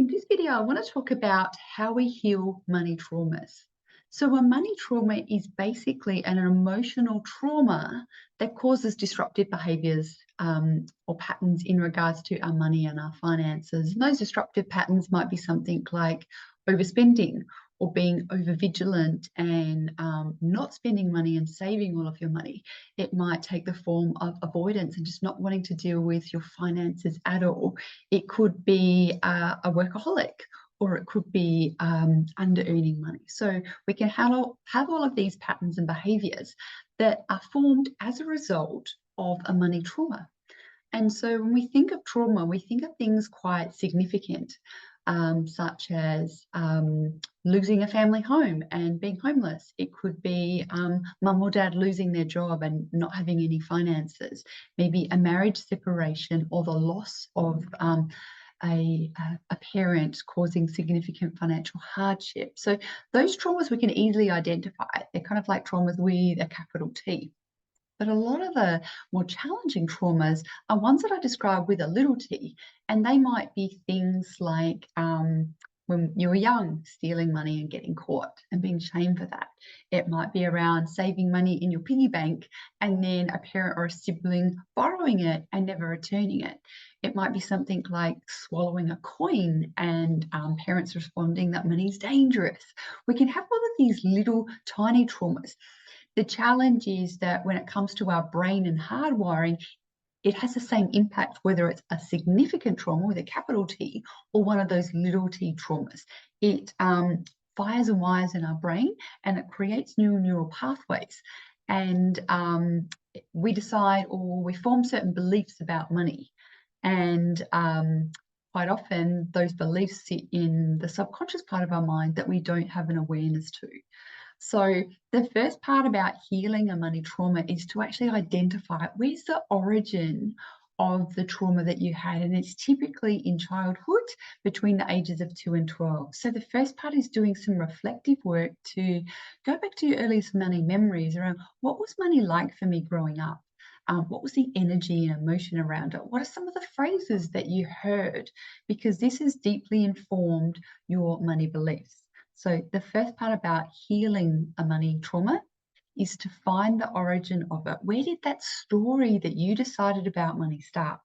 In this video, I want to talk about how we heal money traumas. So, a money trauma is basically an emotional trauma that causes disruptive behaviors or patterns in regards to our money and our finances. And those disruptive patterns might be something like overspending or being over vigilant and not spending money and saving all of your money. It might take the form of avoidance and just not wanting to deal with your finances at all. It could be a workaholic, or it could be under earning money. So we can have all of these patterns and behaviors that are formed as a result of a money trauma. And so when we think of trauma, we think of things quite significant, such as losing a family home and being homeless. It could be mum or dad losing their job and not having any finances, maybe a marriage separation or the loss of a parent causing significant financial hardship. So those traumas we can easily identify. They're kind of like traumas with a capital T. But a lot of the more challenging traumas are ones that I describe with a little t, and they might be things like when you were young, stealing money and getting caught and being shamed for that. It might be around saving money in your piggy bank and then a parent or a sibling borrowing it and never returning it. It might be something like swallowing a coin and parents responding that money's dangerous. We can have all of these little tiny traumas. The challenge is that when it comes to our brain and hardwiring, it has the same impact whether it's a significant trauma with a capital T or one of those little t traumas. It fires and wires in our brain and it creates new neural pathways. And we decide or we form certain beliefs about money. And quite often those beliefs sit in the subconscious part of our mind that we don't have an awareness to. So the first part about healing a money trauma is to actually identify where's the origin of the trauma that you had. And it's typically in childhood between the ages of 2 and 12. So the first part is doing some reflective work to go back to your earliest money memories around what was money like for me growing up? What was the energy and emotion around it? What are some of the phrases that you heard? Because this has deeply informed your money beliefs. So the first part about healing a money trauma is to find the origin of it. Where did that story that you decided about money start?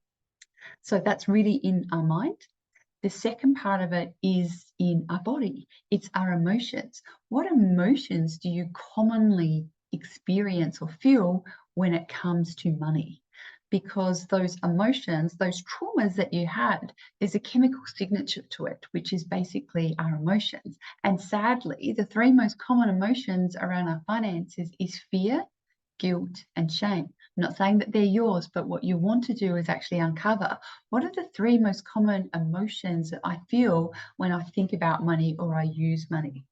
So that's really in our mind. The second part of it is in our body. It's our emotions. What emotions do you commonly experience or feel when it comes to money? Because those emotions, those traumas that you had, there's a chemical signature to it, which is basically our emotions. And sadly, the three most common emotions around our finances is fear, guilt, and shame. I'm not saying that they're yours, but what you want to do is actually uncover what are the three most common emotions that I feel when I think about money or I use money.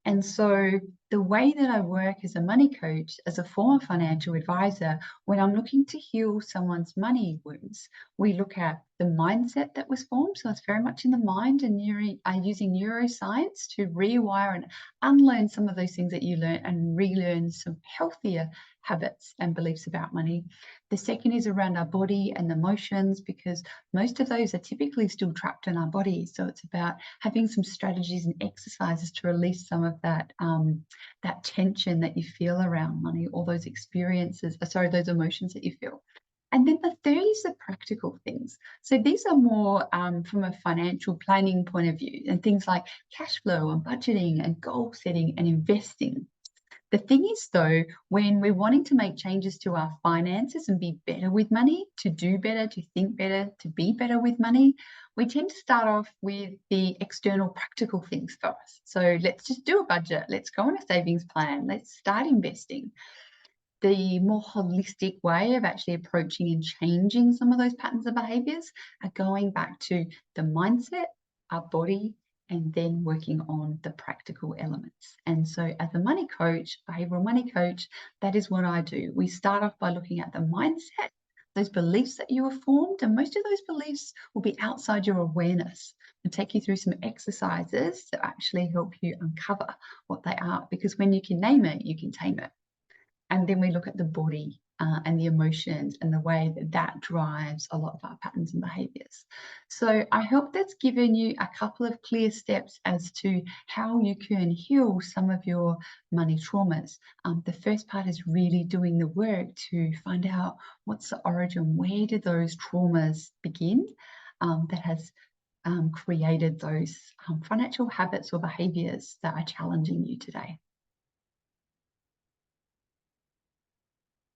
And so the way that I work as a money coach, as a former financial advisor, when I'm looking to heal someone's money wounds, we look at the mindset that was formed. So it's very much in the mind and using neuroscience to rewire and unlearn some of those things that you learn and relearn some healthier habits and beliefs about money. The second is around our body and emotions, because most of those are typically still trapped in our body. So it's about having some strategies and exercises to release some of that that tension that you feel around money, or those experiences, those emotions that you feel. And then the third is the practical things. So these are more from a financial planning point of view, and things like cash flow and budgeting and goal setting and investing. The thing is, though, when we're wanting to make changes to our finances and be better with money, to do better, to think better, to be better with money, we tend to start off with the external practical things first. So let's just do a budget. Let's go on a savings plan. Let's start investing. The more holistic way of actually approaching and changing some of those patterns and behaviors are going back to the mindset, our body, and then working on the practical elements. And so as a money coach, behavioral money coach, that is what I do. We start off by looking at the mindset, those beliefs that you have formed, and most of those beliefs will be outside your awareness, and take you through some exercises to actually help you uncover what they are, because when you can name it, you can tame it. And then we look at the body. and the emotions and the way that that drives a lot of our patterns and behaviors. So I hope that's given you a couple of clear steps as to how you can heal some of your money traumas. The first part is really doing the work to find out what's the origin, where did those traumas begin that has created those financial habits or behaviors that are challenging you today.